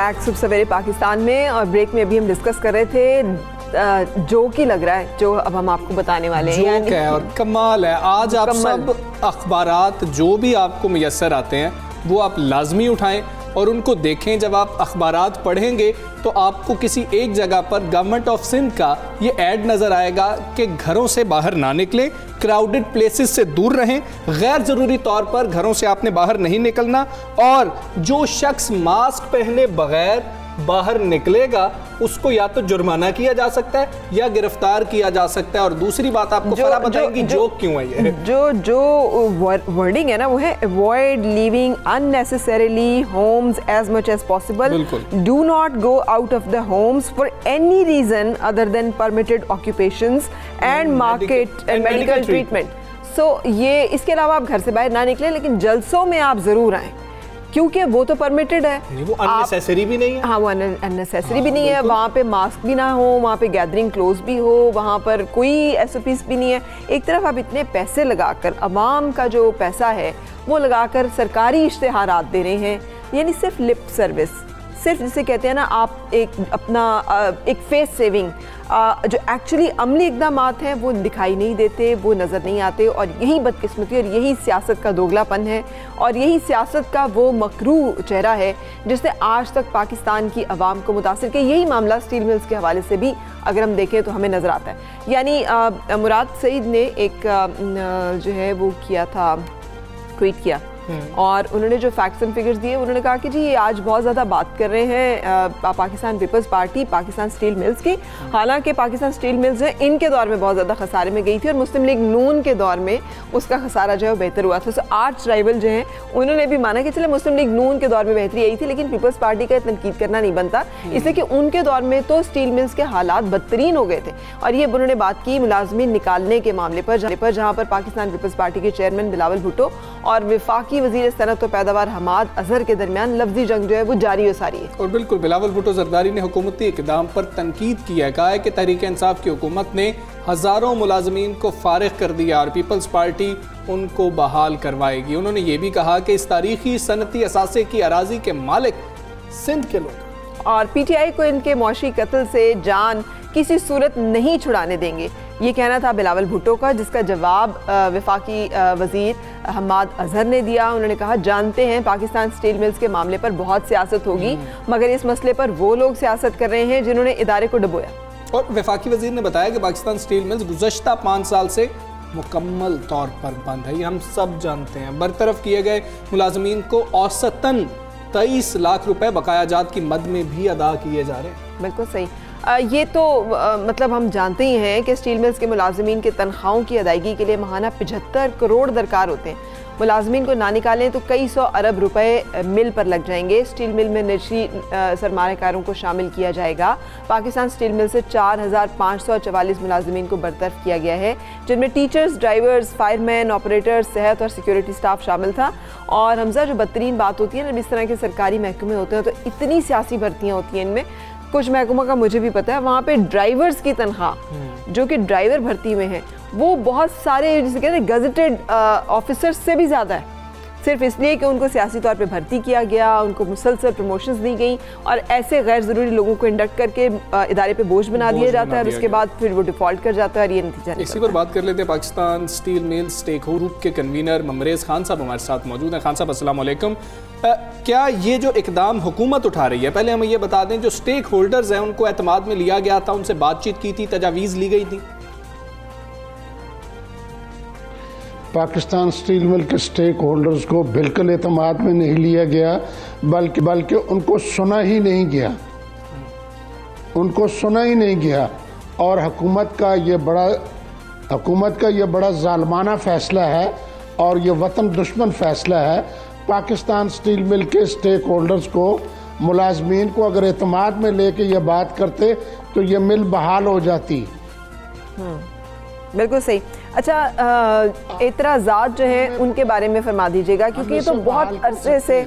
Back सुबह सवेरे पाकिस्तान में, और ब्रेक में अभी हम डिस्कस कर रहे थे जोक ही लग रहा है जो अब हम आपको बताने वाले हैं। जोक है और कमाल है। आज आप सब अखबारात जो भी आपको मुयस्सर आते हैं वो आप लाजमी उठाएं और उनको देखें। जब आप अखबारात पढ़ेंगे तो आपको किसी एक जगह पर गवर्नमेंट ऑफ सिंध का ये ऐड नज़र आएगा कि घरों से बाहर ना निकलें, क्राउडेड प्लेसेस से दूर रहें, गैर ज़रूरी तौर पर घरों से आपने बाहर नहीं निकलना, और जो शख्स मास्क पहने बगैर बाहर निकलेगा उसको या तो जुर्माना किया जा सकता है या गिरफ्तार किया जा सकता है। और दूसरी बात आपको फरा बताएंगी जोक क्यों है ये। जो वर्डिंग है ना वो है avoid living unnecessarily homes as much as possible, do not go out of the homes for any reason other than permitted occupations and market and medical treatment. So ये इसके अलावा आप घर से बाहर ना निकलें, लेकिन जलसों में आप जरूर आएं क्योंकि वो तो परमिटेड है, वो अननेसेसरी भी नहीं है। हाँ, वो अननेसेसरी भी नहीं है। वहाँ पे मास्क भी ना हो, वहाँ पे गैदरिंग क्लोज भी हो, वहाँ पर कोई SOPs भी नहीं है। एक तरफ आप इतने पैसे लगाकर, अवाम का जो पैसा है वो लगाकर सरकारी इश्तेहारात दे रहे हैं, यानी सिर्फ लिप सर्विस, सिर्फ जिसे कहते हैं ना आप एक अपना एक फेस सेविंग, जो एक्चुअली अमली इक़दामात हैं वो दिखाई नहीं देते, वो नज़र नहीं आते। और यही बदकिस्मती और यही सियासत का दोगलापन है और यही सियासत का वो मकरूह चेहरा है जिसने आज तक पाकिस्तान की आवाम को मुतासिर किया। यही मामला स्टील मिल्स के हवाले से भी अगर हम देखें तो हमें नज़र आता है। यानी मुराद सईद ने एक जो है वो किया था, ट्वीट किया और उन्होंने जो फैक्ट्स एंड फिगर्स दिए, उन्होंने कहा कि जी ये आज बहुत ज़्यादा बात कर रहे हैं Pakistan Peoples Party Pakistan Steel Mills की। हालांकि पाकिस्तान स्टील मिल्स है इनके दौर में बहुत ज़्यादा खसारे में गई थी और मुस्लिम लीग नून के दौर में उसका खसारा जो है बेहतर हुआ था। सो आर्च राइवल जो हैं उन्होंने भी माना कि चले मुस्लिम लीग नून के दौर में बेहतरी आई थी, लेकिन पीपल्स पार्टी का तनकीद करना नहीं बनता, इसलिए कि उनके दौर में तो स्टील मिल्स के हालात बदतरीन हो गए थे। और ये उन्होंने बात की मुलाजमीन निकालने के मामले पर, जहाँ पर पाकिस्तान पीपल्स पार्टी के चेयरमैन बिलावल भुट्टो और वफाकी वज़ीर सनअत और पैदावार हमाद अजहर के दरमियान लफ्जी जंग जो है वो जारी और सारी है। और बिल्कुल बिलावल भुट्टो जरदारी ने हुकूमती इक़दाम पर तनकीद किया है, कहा है कि तहरीक इंसाफ की हुकूमत ने हज़ारों मुलाजमीन को फारिग कर दिया और पीपल्स पार्टी उनको बहाल करवाएगी। उन्होंने ये भी कहा कि इस तारीखी सनती असासे की अराजी के मालिक सिंध के लोग और PTI को इनके मौशी कत्ल से जान किसी सूरत नहीं छुड़ाने देंगे, ये कहना था बिलावल भुट्टो का, जिसका जवाब वफाकी वज़ीर हमाद अजहर ने दिया। उन्होंने कहा जानते हैं पाकिस्तान स्टील मिल्स के मामले पर बहुत सियासत होगी, मगर इस मसले पर वो लोग सियासत कर रहे हैं जिन्होंने इदारे को डुबोया। और वफाकी वज़ीर ने बताया कि पाकिस्तान स्टील मिल्स गुज़श्ता 5 साल से मुकम्मल तौर पर बंद है, ये हम सब जानते हैं। बरतरफ किए गए मुलाजमीन को औसतन 23 लाख रुपए बकाया जात की मद में भी अदा किए जा रहे हैं। बिल्कुल सही। ये तो मतलब हम जानते ही हैं कि स्टील मिल्स के मुलाजमीन के तनख्वाहों की अदायगी के लिए माहाना 75 करोड़ दरकार होते हैं। मुलाजमीन को ना निकालें तो कई 100 अरब रुपए मिल पर लग जाएंगे। स्टील मिल में निजी सरमायाकारों को शामिल किया जाएगा। पाकिस्तान स्टील मिल से 4544 मुलाजमीन को बरतरफ किया गया है, जिनमें टीचर्स, ड्राइवर्स, फायरमैन, ऑपरेटर्स, सेहत और सिक्योरिटी स्टाफ शामिल था। और हमजा जो बदतरीन बात होती है ना, इस तरह के सरकारी महकमे होते हैं तो इतनी सियासी भर्तियाँ होती हैं इनमें, कुछ महकमों का मुझे भी पता है, वहाँ पे ड्राइवर्स की तनख्वाह जो कि ड्राइवर भर्ती में है वो बहुत सारे जिसे कहते हैं गजेटेड ऑफिसर्स से भी ज़्यादा है, सिर्फ इसलिए कि उनको सियासी तौर पे भर्ती किया गया, उनको मुसलसल प्रमोशंस दी गई और ऐसे गैर ज़रूरी लोगों को इंडक्ट करके इदारे पे बोझ बना दिया जाता है और उसके बाद फिर वो डिफ़ॉल्ट कर जाता है और ये नतीजा निकलता है। इसी पर बात कर लेते हैं। Pakistan Steel Mill stake holder group के कन्वीनर ममरेज़ खान साहब हमारे साथ मौजूद हैं। खान साहब अस्सलाम वालेकुम। क्या ये जो इकदाम हुकूमत उठा रही है, पहले हमें ये बता दें, जो स्टेक होल्डर्स हैं उनको एतमाद में लिया गया था, उनसे बातचीत की थी, तजावीज़ ली गई थी? पाकिस्तान स्टील मिल के स्टेक होल्डर्स को बिल्कुल एतमाद में नहीं लिया गया, बल्कि उनको सुना ही नहीं गया, उनको सुना ही नहीं गया। और हुकूमत का ये बड़ा जालमाना फ़ैसला है और ये वतन दुश्मन फ़ैसला है। पाकिस्तान स्टील मिल के स्टेक होल्डर्स को, मुलाजमीन को अगर एतमाद में लेके ये बात करते तो ये मिल बहाल हो जाती। बिल्कुल सही। अच्छा, एतराज़ात जो हैं उनके बारे में फरमा दीजिएगा, क्योंकि ये तो बहुत अरसे से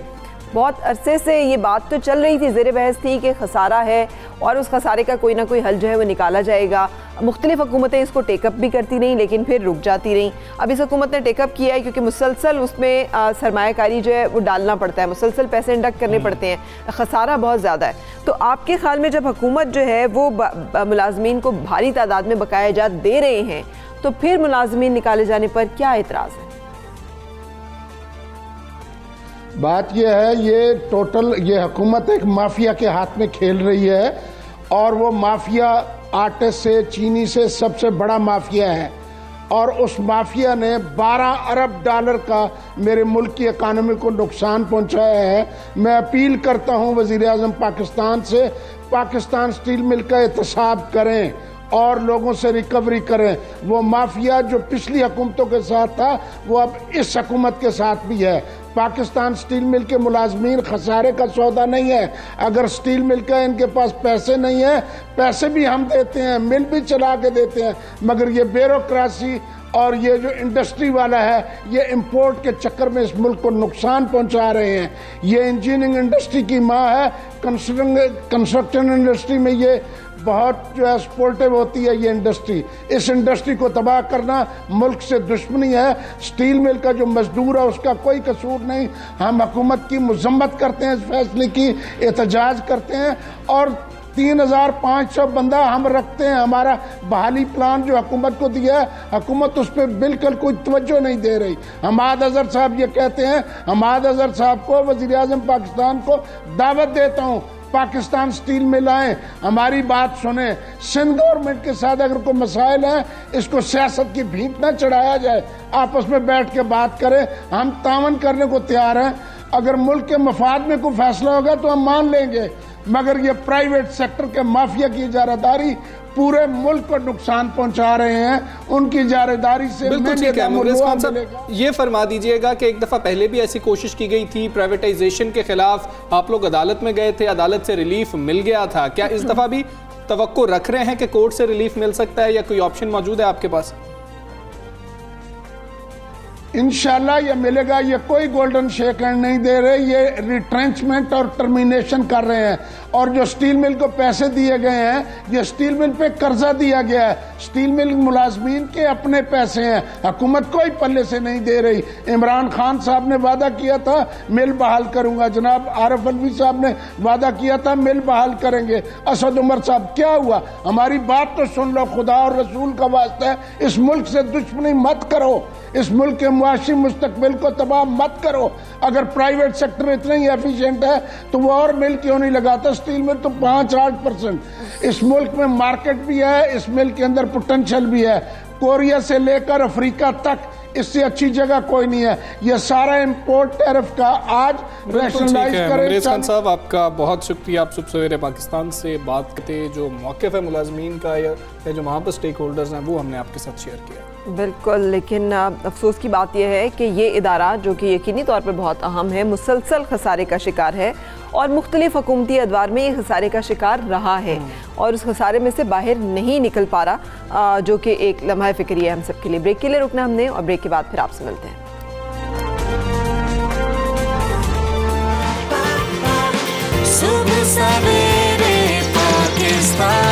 बहुत अरसे से ये बात तो चल रही थी, ज़ेर बहस थी कि खसारा है और उस खसारे का कोई ना कोई हल जो है वो निकाला जाएगा। मुख्तलिफ हुकूमतें इसको टेकअप भी करती रहीं लेकिन फिर रुक जाती रहीं। अब इस हुकूमत ने टेकअप किया है क्योंकि मुसलसल उसमें सरमायाकारी जो है वो डालना पड़ता है, मुसलसल पैसे इंडक्ट करने पड़ते हैं, खसारा बहुत ज़्यादा है। तो आपके ख्याल में जब हुकूमत जो है वो मुलाजमीन को भारी तादाद में बकाया जात दे रहे हैं तो फिर मुलाजमीन निकाले जाने पर क्या एतराज़ है? बात यह है, ये हुकूमत एक माफिया के हाथ में खेल रही है और वो माफिया आटे से, चीनी से सबसे बड़ा माफिया है और उस माफिया ने 12 अरब डॉलर का मेरे मुल्क की इकानमी को नुकसान पहुंचाया है। मैं अपील करता हूं वज़ीर आज़म पाकिस्तान से, पाकिस्तान स्टील मिल का एहतसाब करें और लोगों से रिकवरी करें। वो माफिया जो पिछली हुकूमतों के साथ था वो अब इस हुकूमत के साथ भी है। पाकिस्तान स्टील मिल के मुलाजमीन खसारे का सौदा नहीं है। अगर स्टील मिल का इनके पास पैसे नहीं है, पैसे भी हम देते हैं, मिल भी चला के देते हैं, मगर ये ब्यूरोक्रेसी और ये जो इंडस्ट्री वाला है ये इंपोर्ट के चक्कर में इस मुल्क को नुकसान पहुंचा रहे हैं। ये इंजीनियरिंग इंडस्ट्री की माँ है, कंस्ट्रक्शन इंडस्ट्री में ये बहुत जो है सपोर्टिव होती है ये इंडस्ट्री। इस इंडस्ट्री को तबाह करना मुल्क से दुश्मनी है। स्टील मिल का जो मजदूर है उसका कोई कसूर नहीं। हम हुकूमत की मजम्मत करते हैं, इस फैसले की एहतजाज करते हैं और 3500 बंदा हम रखते हैं। हमारा बहाली प्लान जो हुकूमत को दिया है, हुकूमत उस पर बिल्कुल कोई तवज्जो नहीं दे रही। हमाद अजहर साहब ये कहते हैं, हमाद अजहर साहब को, वज़ीर आज़म पाकिस्तान को दावत देता हूँ पाकिस्तान स्टील में लाएं, हमारी बात सुने। सिंध गवर्नमेंट के साथ अगर कोई मसाइल है इसको सियासत की भींत ना चढ़ाया जाए, आपस में बैठ के बात करें। हम तावन करने को तैयार हैं। अगर मुल्क के मफाद में कोई फैसला होगा तो हम मान लेंगे, मगर ये प्राइवेट सेक्टर के माफिया की इजारादारी पूरे मुल्क को नुकसान पहुंचा रहे हैं। उनकी इजारादारी से बिल्कुल ठीक है। मुगलिस खान साहब ये फरमा दीजिएगा कि एक दफ़ा पहले भी ऐसी कोशिश की गई थी प्राइवेटाइजेशन के खिलाफ, आप लोग अदालत में गए थे, अदालत से रिलीफ मिल गया था। क्या इस दफ़ा भी तवक्को रख रहे हैं कि कोर्ट से रिलीफ मिल सकता है या कोई ऑप्शन मौजूद है आपके पास? इंशाल्लाह ये मिलेगा। ये कोई गोल्डन शेक हैंड नहीं दे रहे, ये रिट्रेंचमेंट और टर्मिनेशन कर रहे हैं। और जो स्टील मिल को पैसे दिए गए हैं, ये स्टील मिल पे कर्जा दिया गया है। स्टील मिल मुलाजमीन के अपने पैसे हैं, हुकूमत कोई पल्ले से नहीं दे रही। इमरान खान साहब ने वादा किया था मिल बहाल करूंगा, जनाब आरिफ अलवी साहब ने वादा किया था मिल बहाल करेंगे। असद उमर साहब क्या हुआ? हमारी बात तो सुन लो, खुदा और रसूल का वास्ता है, इस मुल्क से दुश्मनी मत करो, इस मुल्क के मुआशी मुस्तकबिल को तबाह मत करो। अगर प्राइवेट सेक्टर इतना ही एफिशिएंट है तो वो और मिल क्यों नहीं लगाता? स्टील मिल तो 5-8%। इस मुल्क में मार्केट भी है, इस मिल के अंदर पोटेंशियल भी है। कोरिया से लेकर अफ्रीका तक इससे अच्छी जगह कोई नहीं है। ये सारा इंपोर्ट टैरिफ का आज रैशनलाइज करें। मुगलिस खान साहब आपका बहुत शुक्रिया, आप सुबह सवेरे पाकिस्तान से बात करते, जो मौक़िफ़ है मुलाजमीन का या जो वहाँ पर स्टेक होल्डर्स हैं वो हमने आपके साथ शेयर किया। बिल्कुल, लेकिन अफसोस की बात यह है कि ये इदारा जो कि यकीनी तौर पर बहुत अहम है, मुसलसल खसारे का शिकार है और मुख्तलिफ हुकूमती अदवार में ये खसारे का शिकार रहा है और उस खसारे में से बाहर नहीं निकल पा रहा, जो कि एक लम्हा फ़िक्री है हम सब के लिए। ब्रेक के लिए रुकना हमने और ब्रेक के बाद फिर आपसे मिलते हैं। सुबह सवेरे पाकिस्तान।